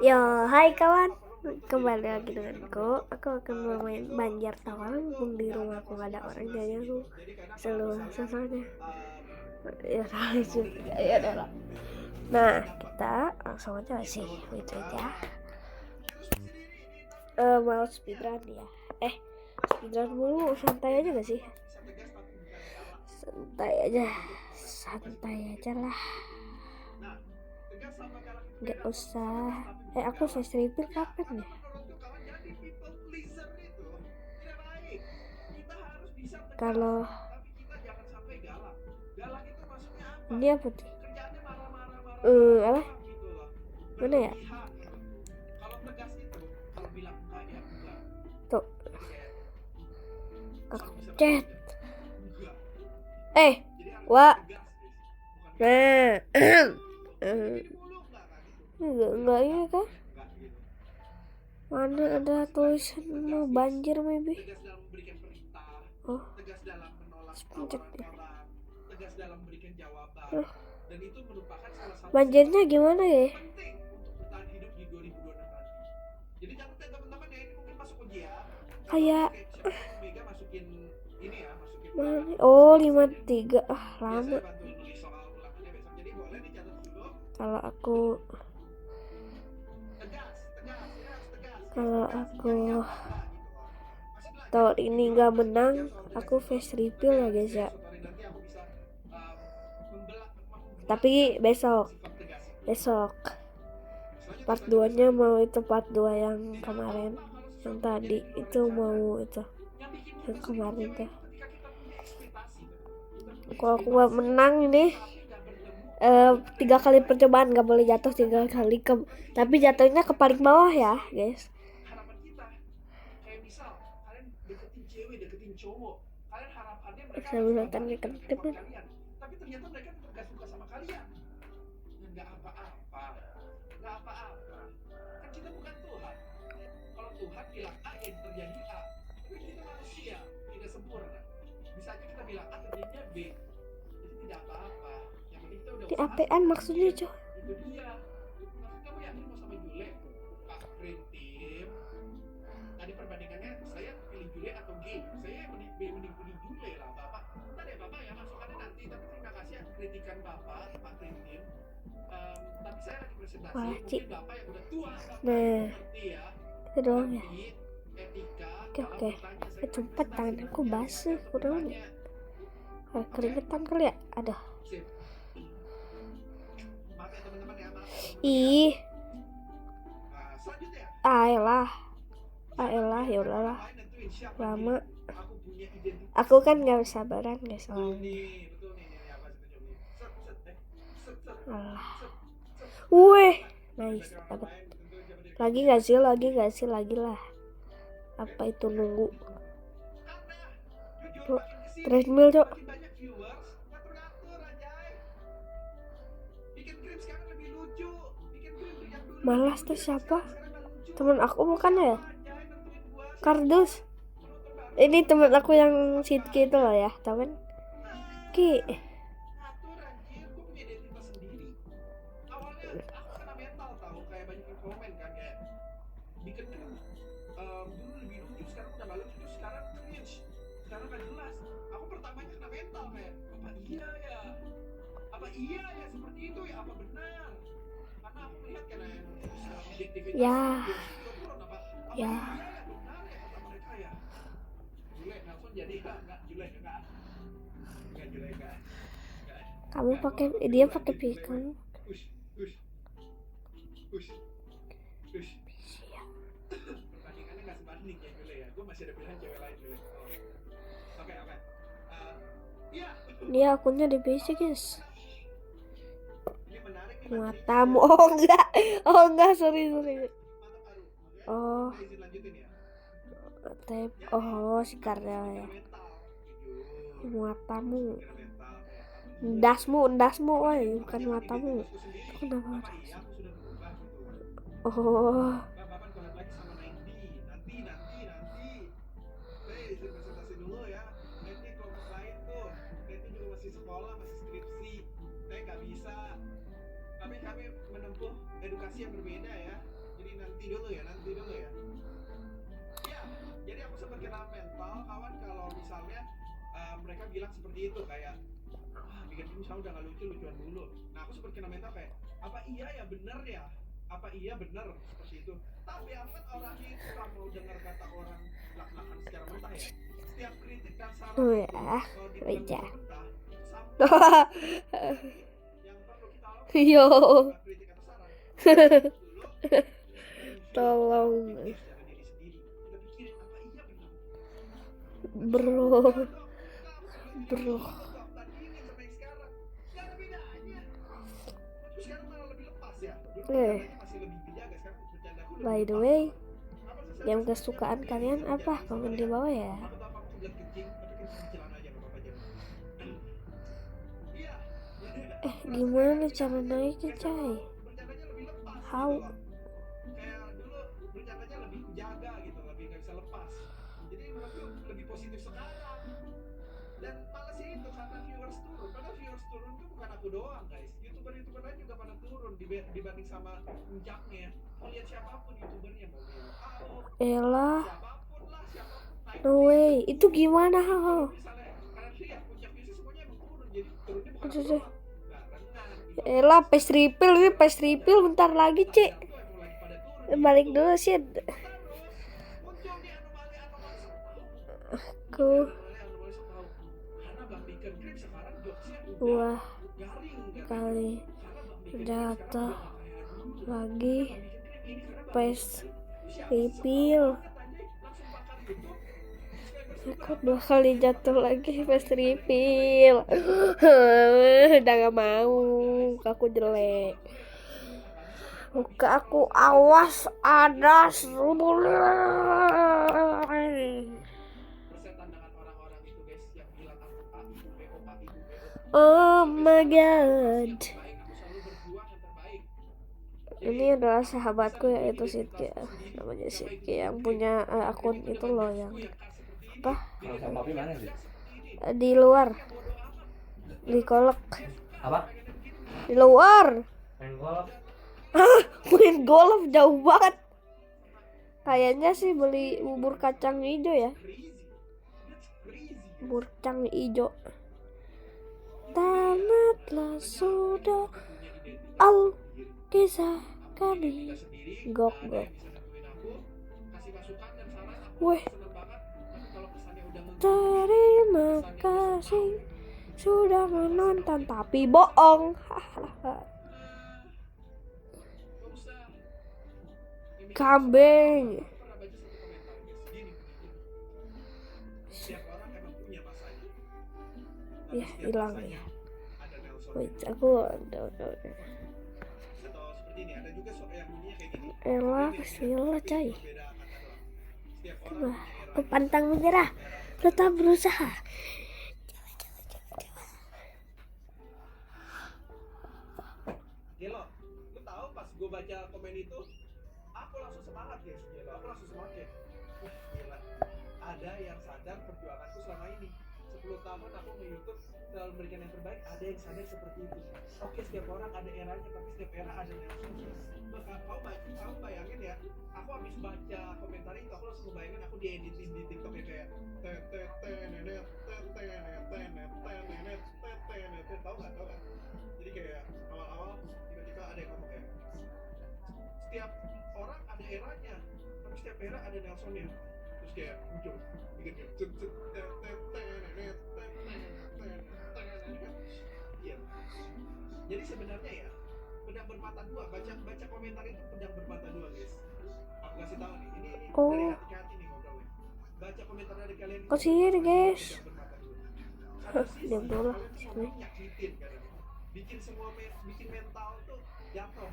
Yo, hai kawan, kembali lagi denganku. Aku akan bermain Banjar Tawar mumpung di rumah aku gak ada orang, jadi aku selalu sesuatu. Ya, lanjut. Ya, udah lah. Nah, kita langsung aja sih, wait ya. Mau speedrun ya? Speedrun dulu, santai aja gak sih? Santai aja lah. Gak usah. Aku face reveal kapan ya? Kalau ini apa tuh? Apa? Mana ya? Tuh. Aku chat. Wah. Nah. Enggak ini kan? Mana ada tulisan mau banjir maybe? Oh. Pencet ya. Banjirnya gimana ya? Kayak mana? Oh, 53. Lama. Kalau aku tahun ini nggak menang, aku face reveal ya guys ya. Tapi besok part 2 nya mau itu part 2 yang kemarin, yang tadi itu mau itu yang kemarin tuh. Kalau aku gak menang ini 3 kali percobaan, gak boleh jatuh 3 kali tapi jatuhnya ke paling bawah ya guys. Saya bilang kan di APN maksudnya cuy. Wajib. Nah, itu doang ya. Oke. Cepat, tangan aku basah, udah keringetan kali ya. Aduh. Ih. Ayolah, ya udahlah. Lama. Aku kan nggak sabaran guys soalnya. Alah. Nice, dapat. Lagi nggak sih, lagi lah. Apa itu nunggu? Treadmill cok. Malas tuh siapa? Teman aku bukan ya? Kardus. Ini teman aku yang Sidki itu loh ya, tahu kan? Ki. Ya. Kamu dia pakai pisau. Dia akunnya di PC guys. Matamu. Oh enggak, sorry. Si Karya ya. Matamu. Ndasmu, woy, bukan matamu. Kenapa? Oh. edukasi yang berbeda ya. Jadi nanti dulu ya. Ya, jadi aku sempat kena mental kawan kalau misalnya mereka bilang seperti itu kayak bikin film sekarang udah gak lucuan dulu. Nah aku sempat kena mental kayak apa iya ya bener seperti itu. Tapi aku kan orangnya itu gak mau dengar kata orang belak-belakan secara mentah ya. Setiap kritik dan saran itu kalau dibilang mentah itu sampah. Yang perlu kita lakukan Yo. kritik atau saran dulu Tolong secara diri sendiri. Kita pikirin apa iya bener. bro. By the way, game kesukaan kalian apa? Komen di bawah ya. Gimana cara naiknya, Cai? How? Kayak dulu bercandanya lebih jaga gitu, lebih nggak bisa lepas. Jadi menurutku lebih positif sekarang. Dan malah sih itu karena viewers turun. Padahal viewers turun itu bukan aku doang guys. Youtuber lain juga pada turun dibanding sama puncaknya. Mau lihat siapapun youtubernya, mau lihat Elah, siapapun naik. no way. Itu gimana how? Misalnya karena ya puncak viewsnya semuanya emang turun. Jadi turunnya bukan aku Aduh. doang. Elah, page refill bentar lagi, Cik. Balik dulu sih. Aku dua kali jatuh lagi page refill. Aku dua kali jatuh lagi page refill. Udah gak mau, aku jelek. Muka aku awas ada oh my god. Ini adalah sahabatku yaitu Sidki, namanya Sidki yang punya akun itu loh yang apa? Di luar, di kolek. Apa? Di luar. Main golf. Main golf jauh banget. Kayaknya sih beli bubur kacang hijau ya. Bubur kacang hijau. Tamatlah sudah al kisah kami. Gok. Weh. Terima kasih sudah menonton, tapi bohong. Kambing. Ya hilang ya. Wait, aku elah sila Cai. Coba aku pantang menyerah, tetap berusaha. Gelo, lu tahu pas gue baca komen itu, aku langsung semangat guys. Gelo, aku langsung semangat. Wah gila, ada yang sadar perjuanganku selama ini. 10 tahun aku nge-YouTube selalu memberikan yang terbaik. Ada yang sadar seperti itu. Oke, setiap orang ada eranya, tapi setiap era ada Nelson. Maka kau bayangin ya, aku habis baca komentar itu, aku langsung bayangin aku dieditin di TikTok kayak tahu nggak? Jadi kayak awal-awal tiba-tiba ada yang ngomong kayak setiap orang ada eranya, tapi setiap era ada Nelsonnya. Terus kayak muncul bikin kayak iya. Jadi sebenarnya ya pedang bermata dua. Baca komentar itu pedang bermata dua guys. Aku kasih tahu nih, ini dari hati-hati nih ngobrolnya. Baca komentar dari kalian. Kesini guys. Diam dulu. Bikin mental tuh jatuh.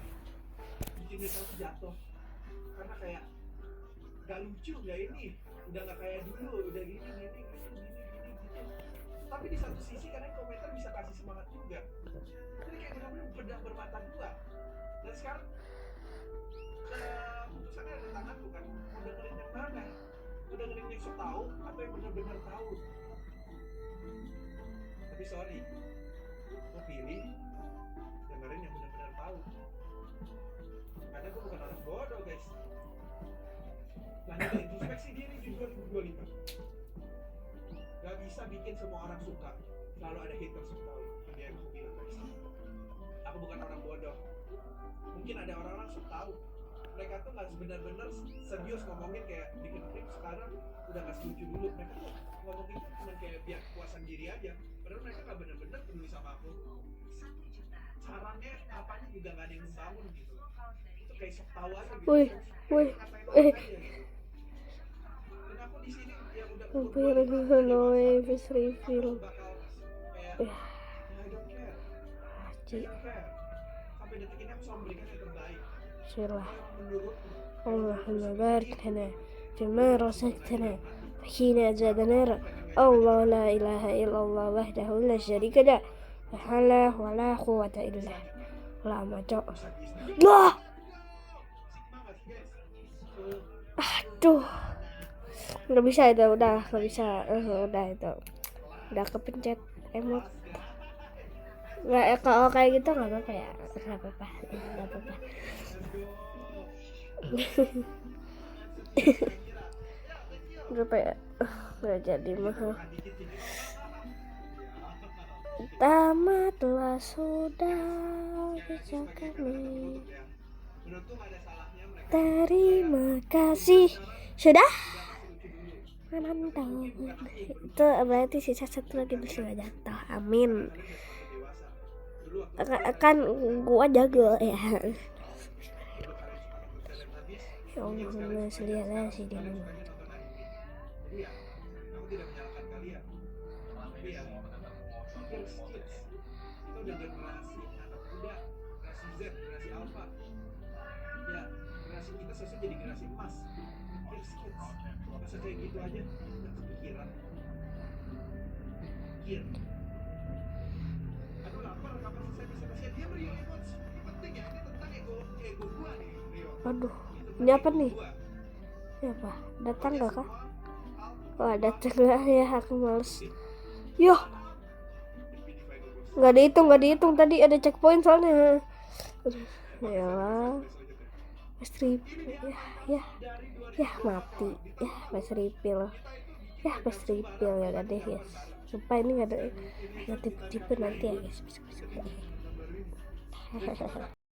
Karena kayak gak lucu gak ini, udah gak kayak dulu, udah gini. Tapi di satu sisi kadang komentar bisa kasih semangat juga. Jadi kayak benar-benar pedang bermata dua. Dan sekarang keputusannya ada di tanganku kan. Mau dengerin yang mana? Mau dengerin yang so tahu atau yang benar-benar tahu? Tapi sorry, aku pilih dengerin yang benar-benar tahu. semua orang suka, selalu ada haters yang tahu. Itu yang aku bilang guys. Aku bukan orang bodoh. Mungkin ada orang-orang yang tahu mereka tuh nggak benar-benar serius ngomongin kayak bikin klip sekarang udah nggak setuju dulu. Mereka tuh ngomongin tuh cuma kayak biar kepuasan diri aja. Padahal mereka nggak benar-benar peduli sama aku. Sarannya apanya juga nggak ada yang membangun gitu. Itu kayak sok tahu aja gitu. Wih, wih, Ngatain aja gitu. Dan aku di sini ya udah hampir Hanoi face reveal. bakal kayak Ya, I don't care. I Ci, don't care. Sampai detik ini aku selalu memberikan yang terbaik. Syirlah. Menurutku اللهم بارك لنا فيما رزقتنا فحين زادنا الله لا إله إلا الله وحده لا شريك له ولا ولا قوة إلا بالله ما جاء lah aduh nggak bisa itu udah nggak bisa udah itu udah kepencet emot nggak kalau kayak gitu nggak apa-apa ya nggak apa-apa berapa ya nggak jadi mahal tamatlah sudah bisa kami terima kasih sudah mantap itu berarti sisa satu lagi bisa jatuh amin kan gua jago ya Allahumma sholli ala sayyidina Muhammad. Jadi ya, aku tidak menyalahkan kalian. Tapi ya, kids, itu udah generasi anak muda, generasi Z, generasi Alpha. Ya, generasi kita seharusnya jadi generasi emas. Kids, masa kayak gitu aja, nggak kepikiran. Pikir. Aduh lapar, kapan selesai bisa dia Rio Emotes. Ini penting ya, ini tentang ego gua nih, Rio. Aduh, ini apa nih? Ini apa? Datang gak kah? Wah datang gak ya, aku males. Yoh, nggak dihitung tadi ada checkpoint soalnya. Ya, pas refill, ya mati, ya pas refill, ya udah deh ya. Supaya ini nggak ada tipe nanti ya guys.